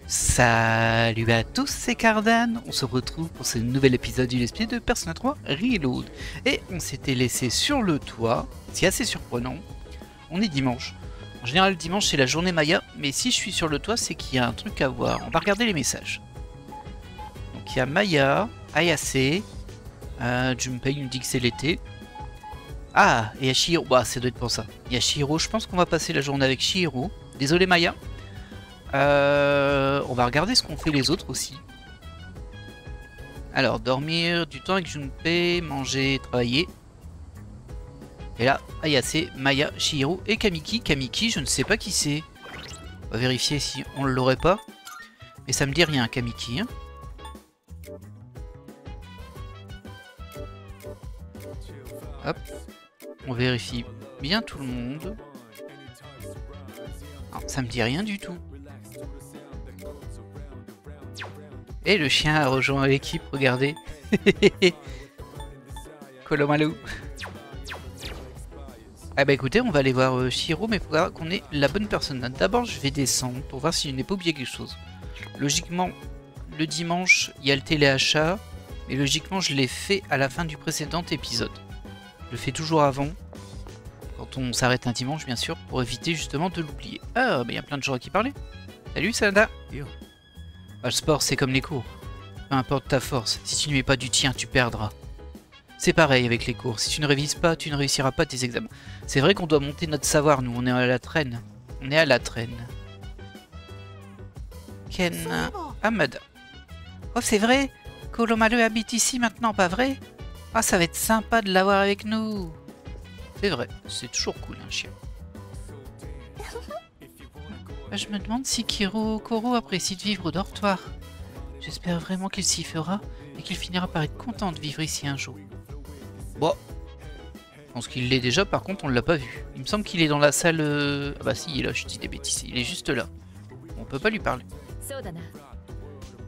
Salut à tous, c'est Cardan. On se retrouve pour ce nouvel épisode du Let's Play de Persona 3 Reload. Et on s'était laissé sur le toit, c'est assez surprenant. On est dimanche. En général, dimanche c'est la journée Maya, mais si je suis sur le toit, c'est qu'il y a un truc à voir. On va regarder les messages. Donc il y a Maya, Ayase, Junpei nous dit que c'est l'été. Ah, et il y a Shihiro, bah ça doit être pour ça. Il y a Shihiro, je pense qu'on va passer la journée avec Shihiro. Désolé Maya. On va regarder ce qu'ont fait les autres aussi. Alors, dormir, du temps avec Junpei, manger, travailler. Et là, Ayase, Maya, Shihiro et Kamiki. Kamiki, je ne sais pas qui c'est. On va vérifier si on ne l'aurait pas. Mais ça me dit rien, Kamiki. Hein. Hop. On vérifie bien tout le monde. Non, ça me dit rien du tout. Et le chien a rejoint l'équipe, regardez. Kolomalu. Ah bah écoutez, on va aller voir Shihiro, mais il faudra qu'on ait la bonne personne. D'abord, je vais descendre pour voir si je n'ai pas oublié quelque chose. Logiquement, le dimanche, il y a le téléachat. Mais logiquement, je l'ai fait à la fin du précédent épisode. Je le fais toujours avant. Quand on s'arrête un dimanche, bien sûr, pour éviter justement de l'oublier. Ah, mais il y a plein de gens à qui parler. Salut, Sanada. Ah, le sport, c'est comme les cours. Peu importe ta force, si tu ne mets pas du tien, tu perdras. C'est pareil avec les cours. Si tu ne révises pas, tu ne réussiras pas tes examens. C'est vrai qu'on doit monter notre savoir, nous. On est à la traîne. On est à la traîne. Ken Hamada. Oh, c'est vrai? Kolomalu habite ici maintenant, pas vrai? Ah, ça va être sympa de l'avoir avec nous. C'est vrai, c'est toujours cool, un chien. Je me demande si Koro apprécie de vivre au dortoir. J'espère vraiment qu'il s'y fera et qu'il finira par être content de vivre ici un jour. Bon, je pense qu'il l'est déjà, par contre on ne l'a pas vu. Il me semble qu'il est dans la salle... Ah bah si, il est là, je dis des bêtises, il est juste là. On peut pas lui parler.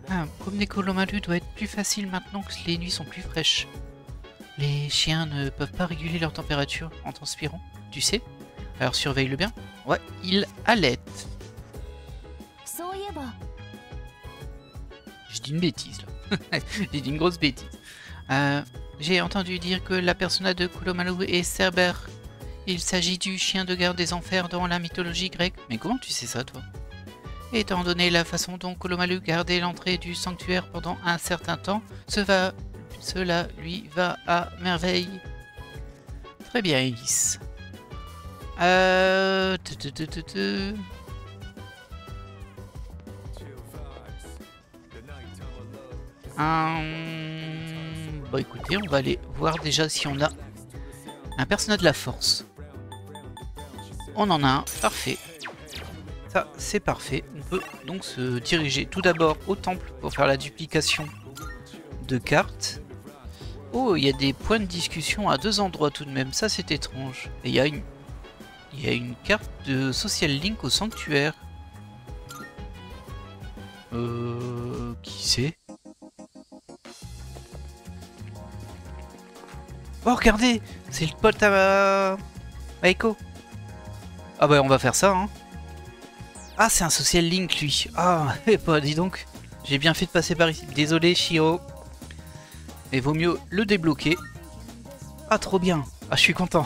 Ah, promener Kolomalu doit être plus facile maintenant que les nuits sont plus fraîches. Les chiens ne peuvent pas réguler leur température en transpirant, tu sais? Alors surveille-le bien. Ouais, il allaite. Je dis une bêtise là. J'ai dit une grosse bêtise. J'ai entendu dire que la persona de Kolomalu est Cerber. Il s'agit du chien de garde des enfers dans la mythologie grecque. Mais comment tu sais ça, toi? Étant donné la façon dont Kolomalu gardait l'entrée du sanctuaire pendant un certain temps, cela lui va à merveille. Très bien, Elise. Bon écoutez, on va aller voir déjà si on a un personnage de la force. On en a un, parfait. Ça, c'est parfait. On peut donc se diriger tout d'abord au temple pour faire la duplication de cartes. Oh, il y a des points de discussion à deux endroits tout de même, ça c'est étrange. Et il y a une carte de Social Link au sanctuaire. Qui c'est? Oh, regardez, c'est le pote à Maiko. Ah bah on va faire ça, hein. Ah, c'est un Social Link, lui. Ah, bah dis donc, j'ai bien fait de passer par ici. Désolé, Shiro. Mais vaut mieux le débloquer. Ah, trop bien. Ah, je suis content.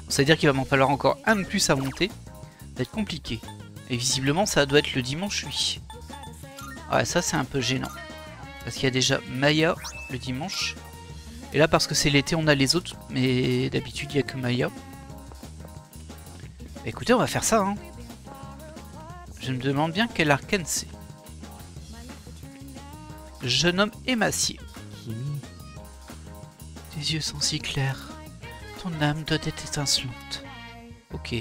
Ça veut dire qu'il va m'en falloir encore un de plus à monter. Ça va être compliqué. Et visiblement, ça doit être le dimanche, oui. Ouais, ça, c'est un peu gênant. Parce qu'il y a déjà Maya le dimanche. Et là, parce que c'est l'été, on a les autres. Mais d'habitude, il n'y a que Maya. Bah, écoutez, on va faire ça, hein. Je me demande bien quel arcane c'est. Jeune homme émacié. Tes yeux sont si clairs. Ton âme doit être étincelante. Ok.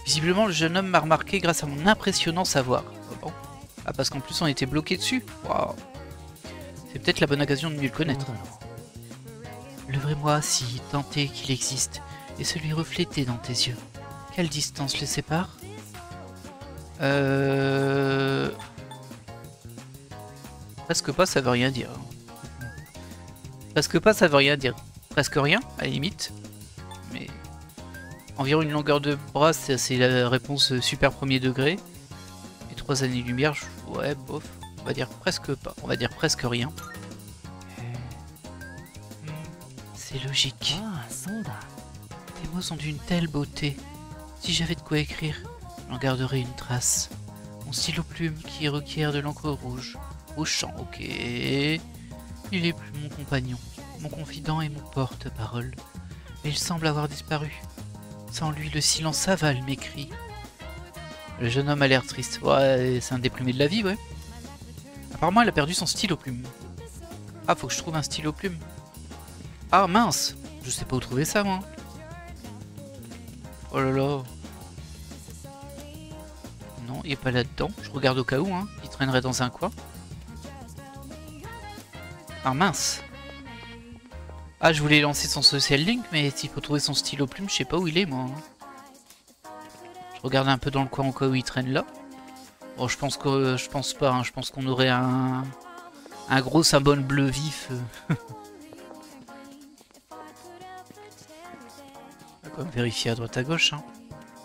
Visiblement, le jeune homme m'a remarqué grâce à mon impressionnant savoir. Ah bon? Ah, parce qu'en plus, on était bloqué dessus. Waouh. C'est peut-être la bonne occasion de mieux le connaître. Lève-moi si tant est qu'il existe, et celui reflété dans tes yeux. Quelle distance les sépare? Presque pas, ça veut rien dire. Presque pas, ça veut rien dire. Presque rien, à la limite. Mais environ une longueur de bras, c'est la réponse super premier degré. Et 3 années-lumière, ouais, bof. On va dire presque pas. On va dire presque rien. C'est logique. Tes mots sont d'une telle beauté. Si j'avais de quoi écrire, j'en garderais une trace. Mon stylo plume qui requiert de l'encre rouge. Au champ, ok. Il est plus mon compagnon, mon confident et mon porte-parole. Mais il semble avoir disparu. Sans lui, le silence avale mes cris. Le jeune homme a l'air triste. Ouais, c'est un déplumé de la vie, ouais. Apparemment, elle a perdu son stylo plume. Ah, faut que je trouve un stylo plume. Ah, mince! Je sais pas où trouver ça, moi. Oh là là. Non, il est pas là-dedans. Je regarde au cas où, hein. Il traînerait dans un coin. Ah, mince. Ah, je voulais lancer son social link, mais s'il faut trouver son stylo plume, je sais pas où il est, moi. Je regarde un peu dans le coin au cas où il traîne là. Bon, je pense pas, hein. Je pense qu'on aurait un gros symbole bleu vif. On va quand même vérifier à droite à gauche, hein.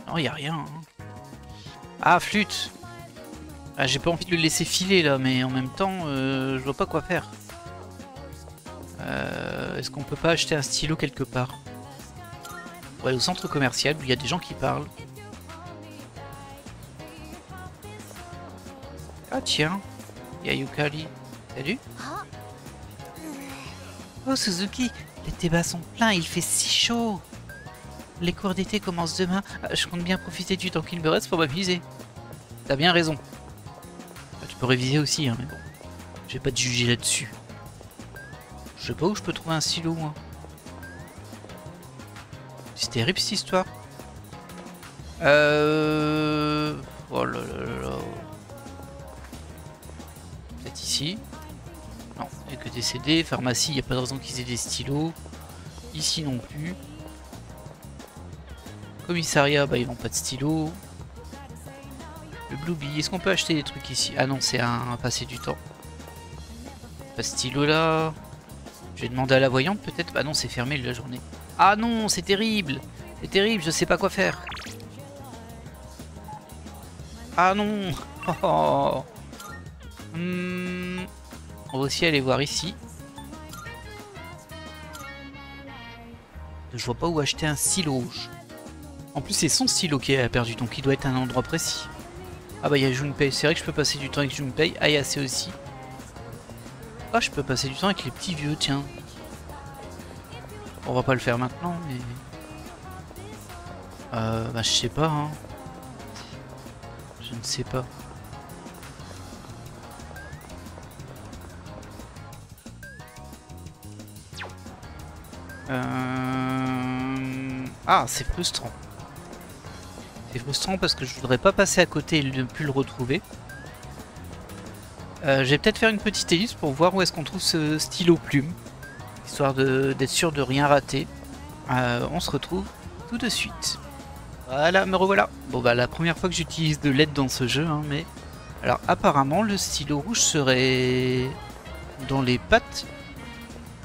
Non, y a rien, hein. Ah, flûte. Ah, j'ai pas envie de le laisser filer là, mais en même temps, je vois pas quoi faire. Est-ce qu'on peut pas acheter un stylo quelque part? Ouais, au centre commercial où il y a des gens qui parlent. Ah tiens, il y a Yukari. Salut. Oh Suzuki, les débats sont pleins, il fait si chaud. Les cours d'été commencent demain. Je compte bien profiter du temps qu'il me reste pour m'amuser. T'as bien raison. Tu peux réviser aussi, hein, mais bon. Je vais pas te juger là-dessus. Je sais pas où je peux trouver un stylo, moi. C'est terrible cette histoire. Oh là là là là. Peut-être ici. Non, il n'y a que des CD. Pharmacie, il n'y a pas de raison qu'ils aient des stylos. Ici non plus. Commissariat, bah ils n'ont pas de stylo. Le Bluebee, est-ce qu'on peut acheter des trucs ici? Ah non, c'est un passer du temps. Pas de stylo là. Je vais demander à la voyante peut-être. Bah non, c'est fermé la journée. Ah non, c'est terrible. C'est terrible, je sais pas quoi faire. Ah non. Oh. On va aussi aller voir ici. Je vois pas où acheter un stylo rouge. En plus, c'est son stylo qui a perdu, donc il doit être à un endroit précis. Ah bah il y a Junpei, c'est vrai que je peux passer du temps avec Junpei. Ah, il y a assez aussi. Ah, je peux passer du temps avec les petits vieux, tiens. On va pas le faire maintenant, mais... bah je sais pas, hein. Je ne sais pas. Ah, c'est frustrant. C'est frustrant parce que je voudrais pas passer à côté et ne plus le retrouver. Je vais peut-être faire une petite liste pour voir où est-ce qu'on trouve ce stylo plume. Histoire d'être sûr de rien rater. On se retrouve tout de suite. Voilà, me revoilà. Bon bah la première fois que j'utilise de l'aide dans ce jeu, hein, mais... Alors apparemment le stylo rouge serait dans les pattes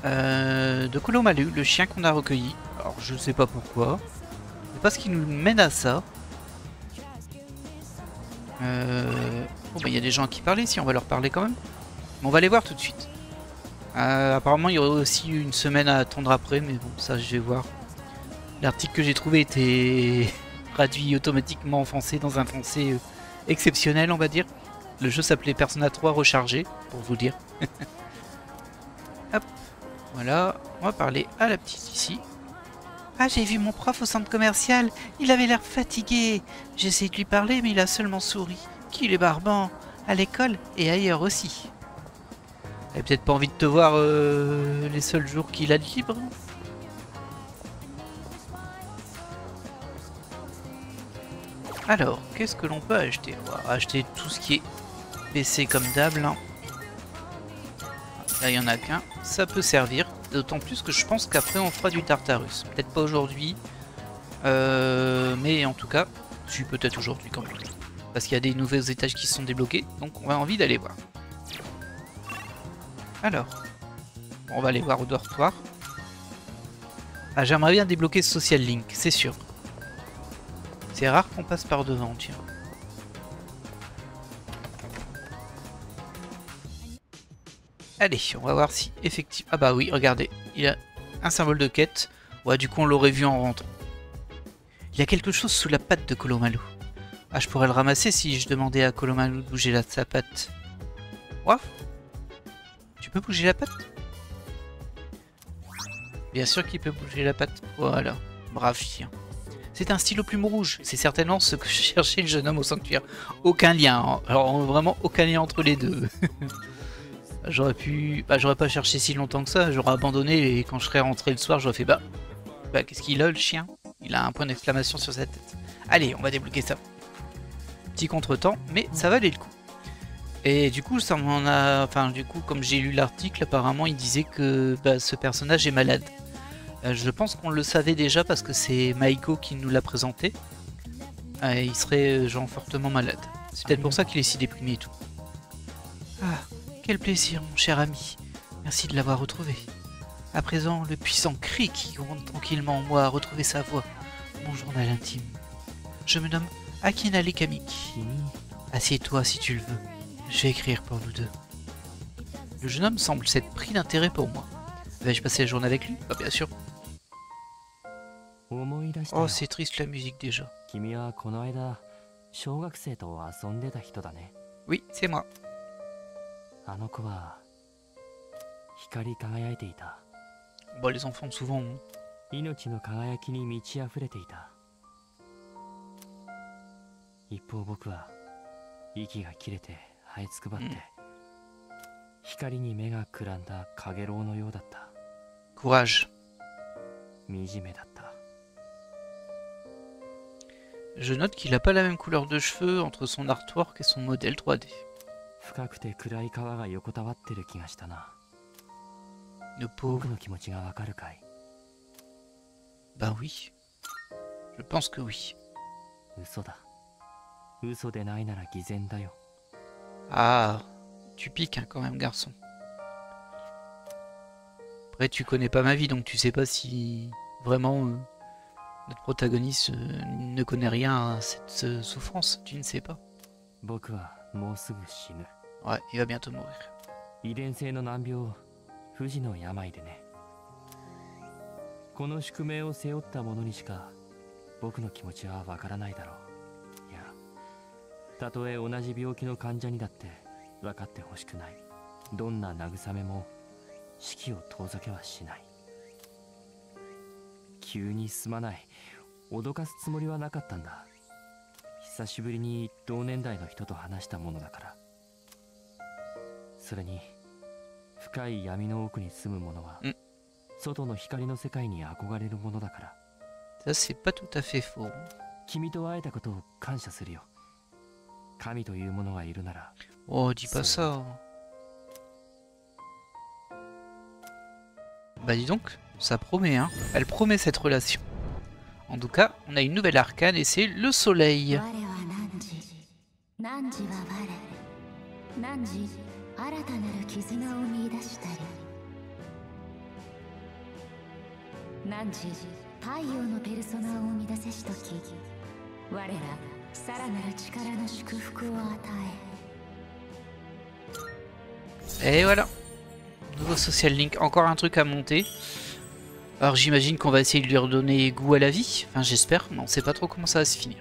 de Kolomalu, le chien qu'on a recueilli. Alors je sais pas pourquoi. C'est pas ce qui nous mène à ça. Bon bah il y a des gens à qui parler, si on va leur parler quand même. Mais on va les voir tout de suite. Apparemment il y aurait aussi une semaine à attendre après, mais bon ça je vais voir. L'article que j'ai trouvé était traduit automatiquement en français dans un français exceptionnel on va dire. Le jeu s'appelait Persona 3 rechargé, pour vous dire. Hop, voilà, on va parler à la petite ici. Ah, j'ai vu mon prof au centre commercial, il avait l'air fatigué. J'ai essayé de lui parler mais il a seulement souri. Qu'il est barbant, à l'école et ailleurs aussi. Il a peut-être pas envie de te voir les seuls jours qu'il a de libre. Alors, qu'est-ce que l'on peut acheter? On va acheter tout ce qui est PC comme d'hab. Là, il n'y en a qu'un. Ça peut servir. D'autant plus que je pense qu'après on fera du Tartarus. Peut-être pas aujourd'hui. Mais en tout cas, si peut-être aujourd'hui quand même. Parce qu'il y a des nouveaux étages qui se sont débloqués. Donc on a envie d'aller voir. Alors, on va aller voir au dortoir. Ah, j'aimerais bien débloquer ce Social Link, c'est sûr. C'est rare qu'on passe par devant, tiens. Allez, on va voir si effectivement... Ah bah oui, regardez, il a un symbole de quête. Ouais, du coup on l'aurait vu en rentrant. Il y a quelque chose sous la patte de Kolomalu. Ah, je pourrais le ramasser si je demandais à Kolomalu de bouger sa patte. Quoi? Tu peux bouger la patte? Bien sûr qu'il peut bouger la patte. Voilà, brave chien. C'est un stylo plume rouge. C'est certainement ce que cherchait le jeune homme au sanctuaire. Aucun lien. Hein. Alors vraiment aucun lien entre les deux. J'aurais pu... Bah j'aurais pas cherché si longtemps que ça. J'aurais abandonné et quand je serais rentré le soir, j'aurais fait bah qu'est-ce qu'il a le chien? Il a un point d'exclamation sur sa tête. Allez, on va débloquer ça. Petit contretemps, mais ça valait le coup. Et du coup, ça m'en a... Enfin, du coup, comme j'ai lu l'article, apparemment, il disait que ce personnage est malade. Je pense qu'on le savait déjà parce que c'est Maiko qui nous l'a présenté. Il serait genre fortement malade. C'est peut-être pour ça qu'il est si déprimé et tout. Ah, quel plaisir, mon cher ami. Merci de l'avoir retrouvé. À présent, le puissant cri qui gronde tranquillement en moi a retrouvé sa voix. Mon journal intime. Je me nomme Akinale Kamiki. Assieds-toi si tu le veux. Je vais écrire pour nous deux. Le jeune homme semble s'être pris d'intérêt pour moi. Vais-je passer la journée avec lui? Bah bien sûr. Oh, c'est triste la musique déjà. Oui, c'est moi. Bon, les enfants souvent ont... Courage. Je note qu'il n'a pas la même couleur de cheveux entre son artwork et son modèle 3D. Le pauvre. Ben oui. Je pense que oui. Ah, tu piques hein, quand même, garçon. Après, tu connais pas ma vie, donc tu sais pas si vraiment notre protagoniste ne connaît rien à cette souffrance. Tu ne sais pas. Ouais, il va bientôt mourir. Ça, c'est pas tout à fait faux. Oh, dis pas ça. Bah dis donc, ça promet, hein. Elle promet cette relation. En tout cas, on a une nouvelle arcane et c'est le soleil. Et voilà. Nouveau social link, encore un truc à monter. Alors j'imagine qu'on va essayer de lui redonner goût à la vie. Enfin j'espère, mais on sait pas trop comment ça va se finir.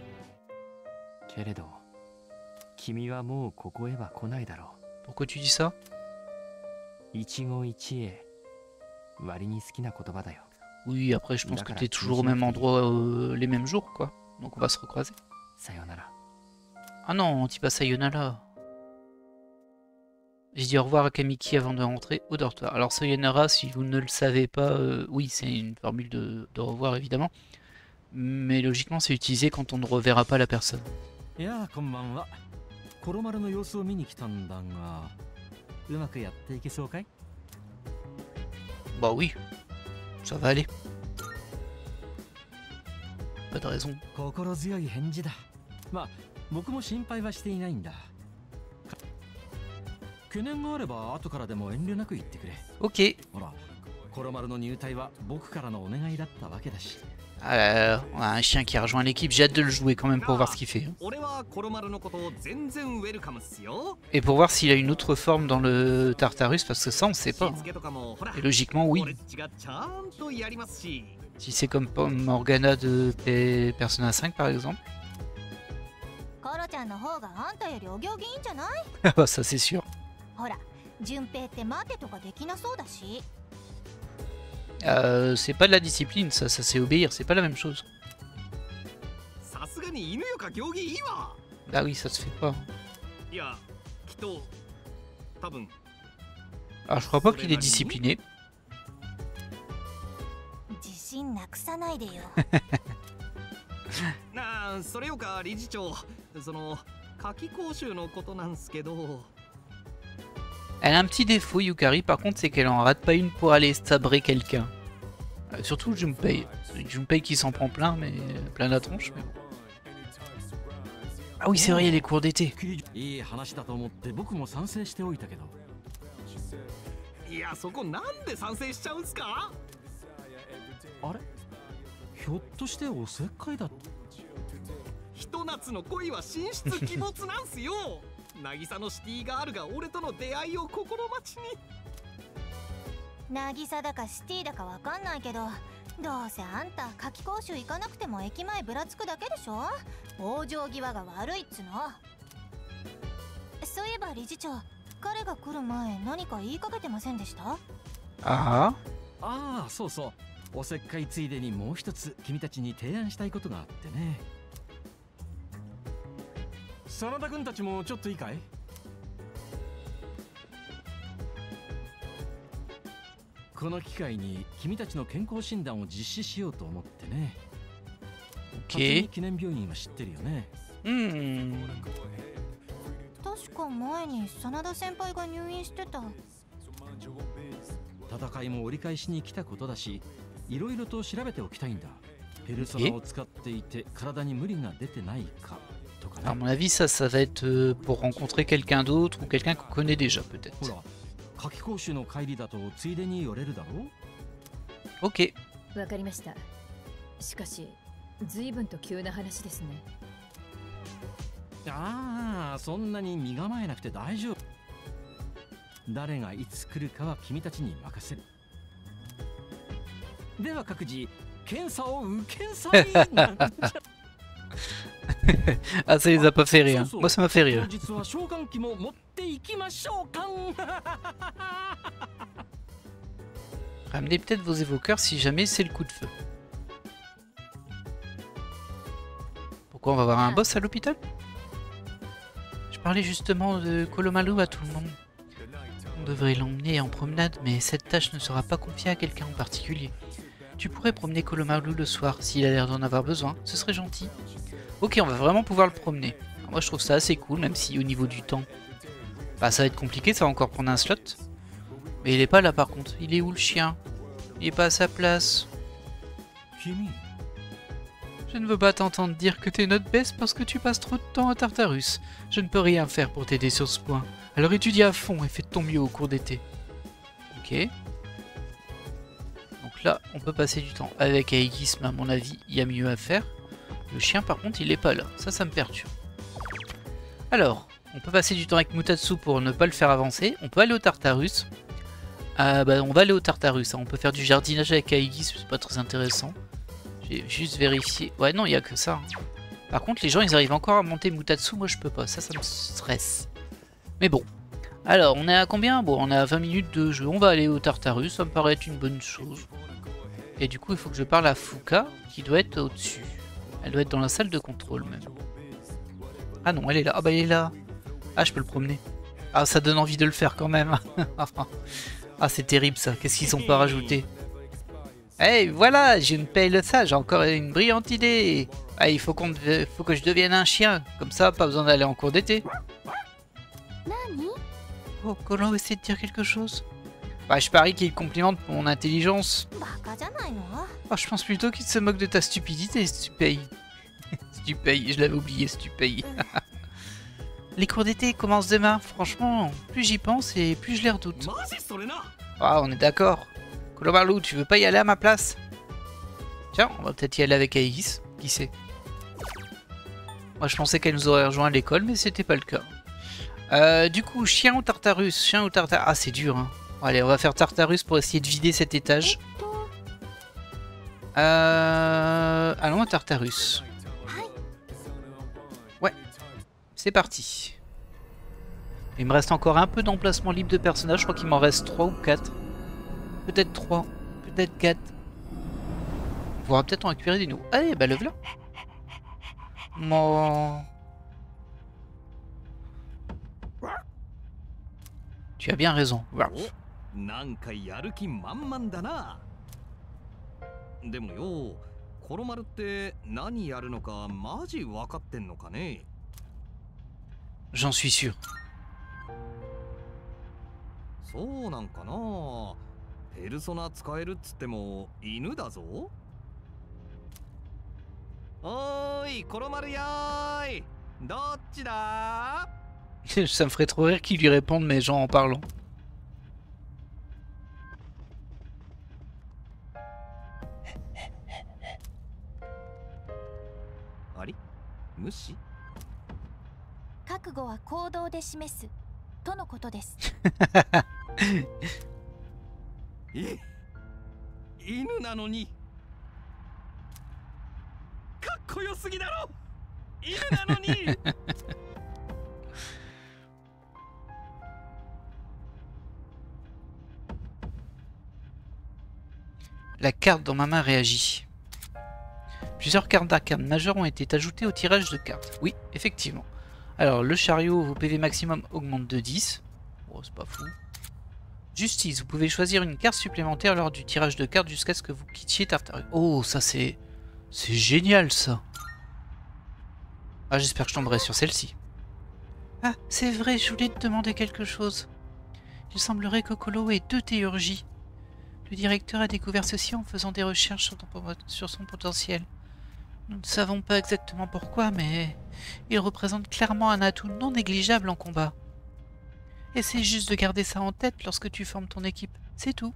Pourquoi tu dis ça? Oui, après je pense que t'es toujours au même endroit les mêmes jours, quoi. Donc on va se recroiser. Ah non, on dit pas sayonara. J'ai dit au revoir à Kamiki avant de rentrer au dortoir. Alors sayonara, si vous ne le savez pas, oui c'est une formule de au revoir évidemment. Mais logiquement c'est utilisé quand on ne reverra pas la personne. Bah oui, ça va aller. Pas de raison. Ok. On a un chien qui a rejoint l'équipe, j'ai hâte de le jouer quand même pour voir ce qu'il fait. Et pour voir s'il a une autre forme dans le Tartarus, parce que ça on sait pas. Et logiquement oui. Si c'est comme Morgana de Persona 5 par exemple. Ah bah ça c'est sûr. C'est pas de la discipline, ça c'est obéir, c'est pas la même chose. Ah oui, ça se fait pas. Alors je crois pas qu'il est discipliné. Elle a un petit défaut, Yukari, par contre, c'est qu'elle en rate pas une pour aller sabrer quelqu'un. Surtout Junpei. Junpei qui s'en prend plein, mais plein la tronche. Mais bon. Ah oui, c'est vrai, il y a les cours d'été. Ahああ、そうそう。おせっかいついでにもう一つ君たちに提案したいことがあってね。真田君たちもちょっといいかい？この機会に君たちの健康診断を実施しようと思ってね。OK。記念病院は知ってるよね。確か前に真田先輩が入院してた。戦いも折り返しに来たことだし、いろいろと調べておきたいんだ。ペルソナを使っていて体に無理が出てないかとかね。À mon avis, ça va être pour rencontrer quelqu'un d'autre ou quelqu'un qu'on connaît déjà peut-être. ほら、夏季講習の帰りだとついでに寄れるだろう。OK。わかりました。しかし、随分と急な話ですね。ああ、そんなに身構えなくて大丈夫。誰がいつ来るかは君たちに任せる。では各自検査を受けんさい。Ah, ça les a pas fait rire. Moi, ça m'a fait rire. Ramenez peut-être vos évoqueurs si jamais c'est le coup de feu. Pourquoi on va avoir un boss à l'hôpital? Je parlais justement de Kolomalu à tout le monde. On devrait l'emmener en promenade, mais cette tâche ne sera pas confiée à quelqu'un en particulier. Tu pourrais promener Kolomalu le soir s'il a l'air d'en avoir besoin, ce serait gentil. Ok, on va vraiment pouvoir le promener. Alors moi je trouve ça assez cool, même si au niveau du temps, bah ça va être compliqué, ça va encore prendre un slot. Mais il est pas là par contre. Il est où le chien? Il est pas à sa place. Je ne veux pas t'entendre dire que tes notes baissent parce que tu passes trop de temps à Tartarus. Je ne peux rien faire pour t'aider sur ce point. Alors étudie à fond et fais de ton mieux au cours d'été. Ok. Donc là, on peut passer du temps avec Aegis, mais à mon avis, il y a mieux à faire. Le chien, par contre, il est pas là. Ça me perturbe. Alors, on peut passer du temps avec Mutatsu pour ne pas le faire avancer. On peut aller au Tartarus. On va aller au Tartarus. Hein. On peut faire du jardinage avec Aegis, c'est pas très intéressant. J'ai juste vérifié. Ouais, non, il n'y a que ça. Hein. Par contre, les gens, ils arrivent encore à monter Mutatsu. Moi, je peux pas. Ça me stresse. Mais bon. Alors, on est à combien? Bon, on est à 20 minutes de jeu. On va aller au Tartarus. Ça me paraît être une bonne chose. Et du coup, il faut que je parle à Fuka, qui doit être au-dessus. Elle doit être dans la salle de contrôle, même. Ah non, elle est là. Ah bah, elle est là. Ah, je peux le promener. Ah, ça donne envie de le faire quand même. Ah, c'est terrible, ça. Qu'est-ce qu'ils ont pas rajouté? Hey, voilà, j'ai une paye le sage, j'ai encore une brillante idée. Ah, il faut que je devienne un chien. Comme ça, pas besoin d'aller en cours d'été. Oh, Colin essaie de dire quelque chose. Bah, je parie qu'il complimente mon intelligence. Oh, je pense plutôt qu'il se moque de ta stupidité, Stupei. Stupei, je l'avais oublié, Stupei. Les cours d'été commencent demain. Franchement, plus j'y pense et plus je les redoute. Ah, on est d'accord. Colomarlou, tu veux pas y aller à ma place? Tiens, on va peut-être y aller avec Aegis. Qui sait? Moi, je pensais qu'elle nous aurait rejoint à l'école, mais c'était pas le cas. Du coup, chien ou Tartarus? Chien ou Tartarus? Ah, c'est dur, hein. Allez, on va faire Tartarus pour essayer de vider cet étage. Allons à Tartarus. Ouais, c'est parti. Il me reste encore un peu d'emplacement libre de personnages. Je crois qu'il m'en reste 3 ou 4. Peut-être 3, peut-être 4. On pourra peut-être en récupérer des nouveaux. Allez, bah le voilà. Mon... Tu as bien raison. なんかやる気満々だな。でもよ、コロマルって何やるのかマジ分かってんのかね。J'en suis sûr. そうなんかな。ペルソナ使えるっつっても犬だぞ。おーい、コロマルやーい。どっちだ？ Ça me ferait trop rire qu'ils lui répondent, mais genre en parlant. あり？無視？覚悟は行動で示すとのことです。え、犬なのにかっこよすぎだろ。犬なのに。La carte dans ma main réagit. Plusieurs cartes d'arcane majeures ont été ajoutées au tirage de cartes. Oui, effectivement. Alors, le chariot, vos PV maximum augmente de 10. Bon, c'est pas fou. Justice, vous pouvez choisir une carte supplémentaire lors du tirage de cartes jusqu'à ce que vous quittiez Tartarus. Oh, ça c'est... C'est génial, ça. Ah, j'espère que je tomberai sur celle-ci. Ah, c'est vrai, je voulais te demander quelque chose. Il semblerait qu'Okolo ait 2 théurgies. Le directeur a découvert ceci en faisant des recherches sur son potentiel. Nous ne savons pas exactement pourquoi, mais il représente clairement un atout non négligeable en combat. Essaye juste de garder ça en tête lorsque tu formes ton équipe, c'est tout.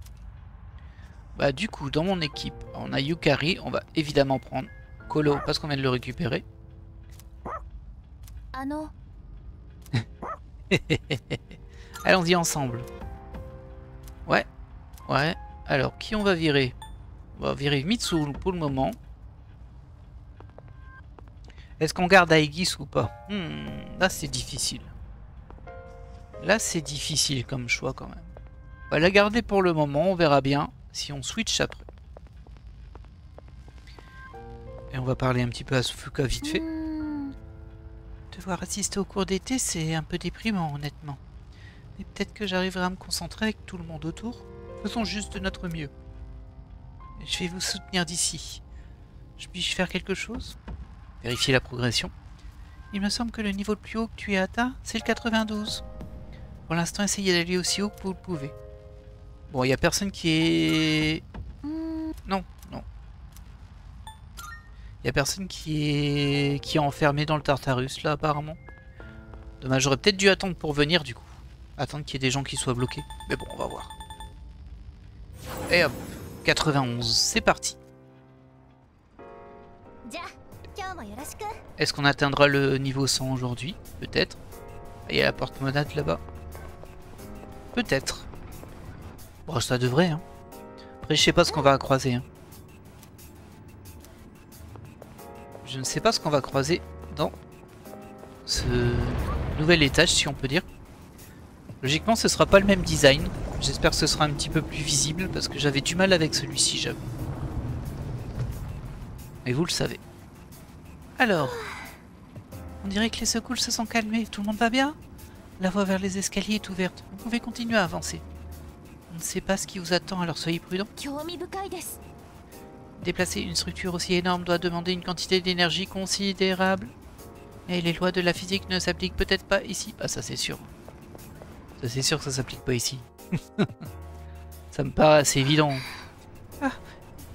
Bah du coup, dans mon équipe, on a Yukari, on va évidemment prendre Kolo parce qu'on vient de le récupérer. Allons-y ensemble. Ouais, ouais. Alors, qui on va virer? On va virer Mitsuru pour le moment. Est-ce qu'on garde Aegis ou pas? Là, c'est difficile. Là, c'est difficile comme choix quand même. On va la garder pour le moment, on verra bien si on switch après. Et on va parler un petit peu à Sufuka vite fait. Devoir assister au cours d'été, c'est un peu déprimant, honnêtement. Mais peut-être que j'arriverai à me concentrer avec tout le monde autour. Faisons juste de notre mieux. Je vais vous soutenir d'ici. Puis-je faire quelque chose? Vérifier la progression. Il me semble que le niveau le plus haut que tu aies atteint, c'est le 92. Pour l'instant, essayez d'aller aussi haut que vous le pouvez. Bon, il n'y a personne qui est... Non, non. Il n'y a personne qui est enfermé dans le Tartarus, là, apparemment. Dommage, j'aurais peut-être dû attendre pour venir, du coup. Attendre qu'il y ait des gens qui soient bloqués. Mais bon, on va voir. Et hop, 91, c'est parti. Est-ce qu'on atteindra le niveau 100 aujourd'hui? Peut-être. Il y a la porte-monade là-bas. Peut-être. Bon, ça devrait, hein. Après, je sais pas ce qu'on va croiser. Hein. Je ne sais pas ce qu'on va croiser dans ce nouvel étage, si on peut dire. Logiquement, ce sera pas le même design. J'espère que ce sera un petit peu plus visible, parce que j'avais du mal avec celui-ci, j'avoue. Et vous le savez. Alors, on dirait que les secousses se sont calmées. Tout le monde va bien? La voie vers les escaliers est ouverte. Vous pouvez continuer à avancer. On ne sait pas ce qui vous attend, alors soyez prudents. Déplacer une structure aussi énorme doit demander une quantité d'énergie considérable. Et les lois de la physique ne s'appliquent peut-être pas ici. Ah, ça c'est sûr. Ça c'est sûr que ça s'applique pas ici. Ça me paraît assez évident. Ah,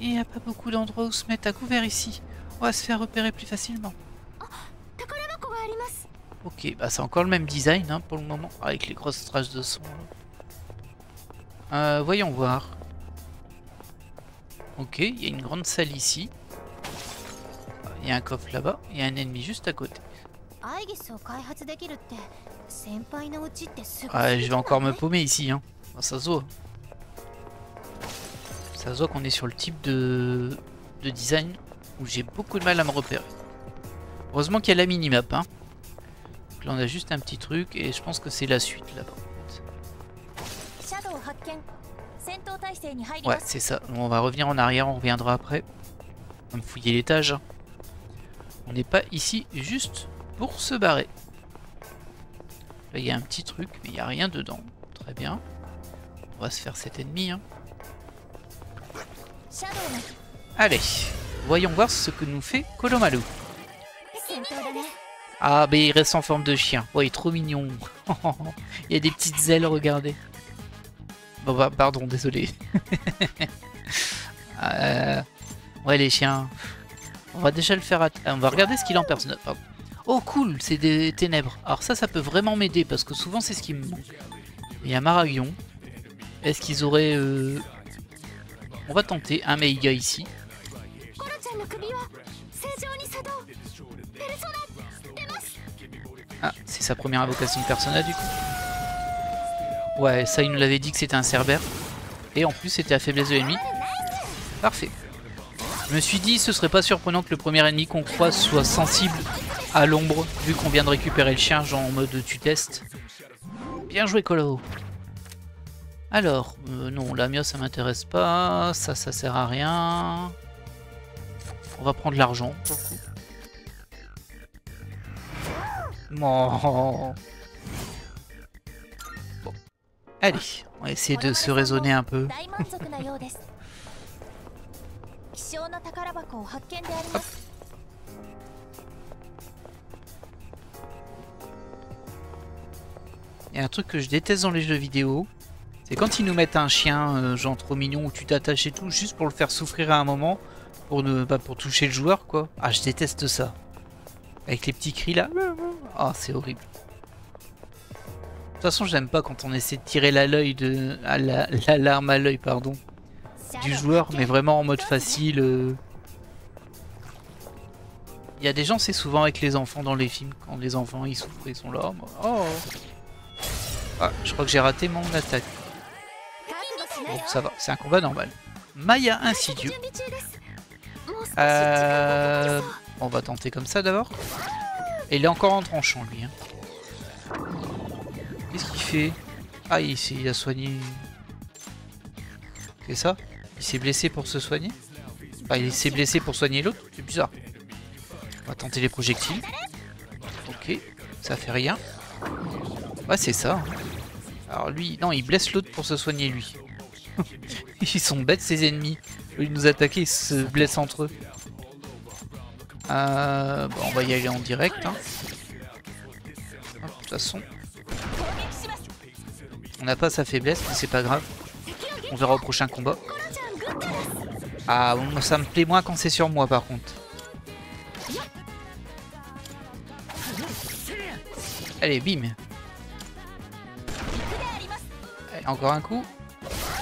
il n'y a pas beaucoup d'endroits où se mettre à couvert ici. On va se faire repérer plus facilement. Ok, bah c'est encore le même design hein, pour le moment, avec les grosses traces de son. Voyons voir. Ok, il y a une grande salle ici. Il y a un coffre là-bas. Il y a un ennemi juste à côté. Ah, je vais encore me paumer ici. Hein. Ah, ça se voit. Ça se voit qu'on est sur le type de design où j'ai beaucoup de mal à me repérer. Heureusement qu'il y a la minimap. Hein. Donc là, on a juste un petit truc et je pense que c'est la suite là-bas. Ouais, c'est ça. On va revenir en arrière, on reviendra après. On va fouiller l'étage. On n'est pas ici juste pour se barrer. Là, il y a un petit truc, mais il n'y a rien dedans. Très bien. On va se faire cet ennemi. Hein. Allez, voyons voir ce que nous fait Kolomalu. Ah, mais il reste en forme de chien. Ouais, il est trop mignon. Il y a des petites ailes, regardez. Bon, bah, pardon, désolé. Ouais, les chiens. On va déjà le faire. On va regarder ce qu'il a en personnage. Pardon. Oh, cool, c'est des ténèbres. Alors, ça peut vraiment m'aider parce que souvent, c'est ce qui me manque. Il y a Maragion. Est-ce qu'ils auraient. On va tenter un Meiga ici. Ah, c'est sa première invocation de persona du coup. Ouais, ça il nous l'avait dit que c'était un Cerbère. Et en plus c'était à faiblesse de l'ennemi. Parfait. Je me suis dit ce serait pas surprenant que le premier ennemi qu'on croise soit sensible à l'ombre, vu qu'on vient de récupérer le chien, genre en mode tu testes. Bien joué Colo. Alors, non, la Mia ça m'intéresse pas, ça sert à rien. On va prendre l'argent pour le coup. Bon. Allez, on va essayer de se raisonner un peu. Hop. Il y a un truc que je déteste dans les jeux vidéo, c'est quand ils nous mettent un chien genre trop mignon où tu t'attaches et tout, juste pour le faire souffrir à un moment, pour toucher le joueur quoi. Ah, je déteste ça. Avec les petits cris là. Ah, c'est horrible. De toute façon, j'aime pas quand on essaie de tirer l'alarme à l'œil, pardon, du joueur, mais vraiment en mode facile. Il y a des gens, c'est souvent avec les enfants dans les films, quand les enfants ils souffrent, ils sont là. Oh. Ah, je crois que j'ai raté mon attaque. Bon, ça va, c'est un combat normal. Maya Insidieux. On va tenter comme ça d'abord. Et il est encore en tranchant lui. Hein. Qu'est-ce qu'il fait? Ah, il a soigné. C'est ça? Il s'est blessé pour se soigner? Enfin, il s'est blessé pour soigner l'autre? C'est bizarre. On va tenter les projectiles. Ok, ça fait rien. Ouais, c'est ça. Alors lui, non, il blesse l'autre pour se soigner lui. Ils sont bêtes ces ennemis. Ils nous attaquer, ils se blessent entre eux. Bon, on va y aller en direct. Hein. De toute façon, on n'a pas sa faiblesse, mais c'est pas grave. On verra au prochain combat. Ah, bon, ça me plaît moins quand c'est sur moi par contre. Allez, bim. Allez, encore un coup.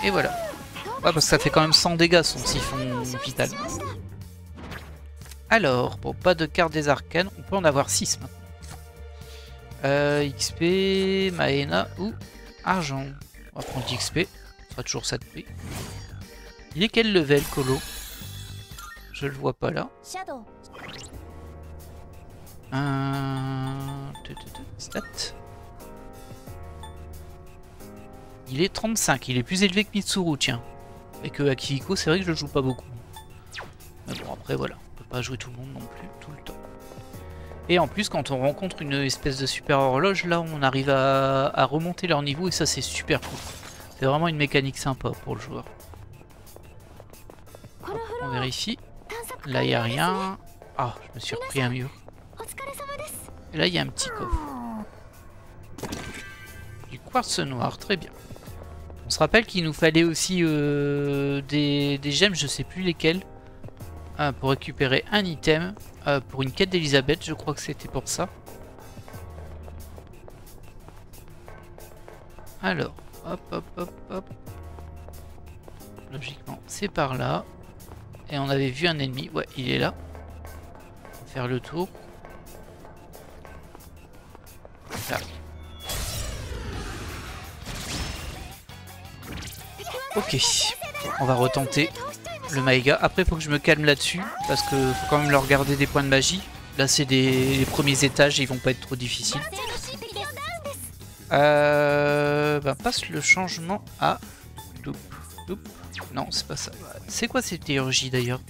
Et voilà. Ouais, parce que ça fait quand même 100 dégâts son siphon vital. Alors, bon, pas de carte des arcanes. On peut en avoir 6 maintenant. XP, Maena ou argent. On va prendre XP. Ça sera toujours ça de prix. Il est quel level, Colo? Je le vois pas là. Stat. Il est 35. Il est plus élevé que Mitsuru, tiens. Et que Akihiko, c'est vrai que je le joue pas beaucoup. Mais bon, après, voilà. On peut pas jouer tout le monde non plus, tout le temps. Et en plus, quand on rencontre une espèce de super horloge, là, on arrive à remonter leur niveau. Et ça, c'est super cool. C'est vraiment une mécanique sympa pour le joueur. Hop, on vérifie. Là, il n'y a rien. Ah, je me suis repris un mur. Et là, il y a un petit coffre. Du quartz noir, très bien. On se rappelle qu'il nous fallait aussi des gemmes, je sais plus lesquelles, pour récupérer un item, pour une quête d'Elisabeth, je crois que c'était pour ça. Alors, hop, hop, hop, hop. Logiquement, c'est par là. Et on avait vu un ennemi. Ouais, il est là. On va faire le tour. Là. Ok. On va retenter le Maïga. Après, faut que je me calme là-dessus. Parce que faut quand même leur garder des points de magie. Là, c'est les premiers étages. Ils vont pas être trop difficiles. Passe le changement à... Doup, doup. Non, c'est pas ça. C'est quoi cette théurgie d'ailleurs?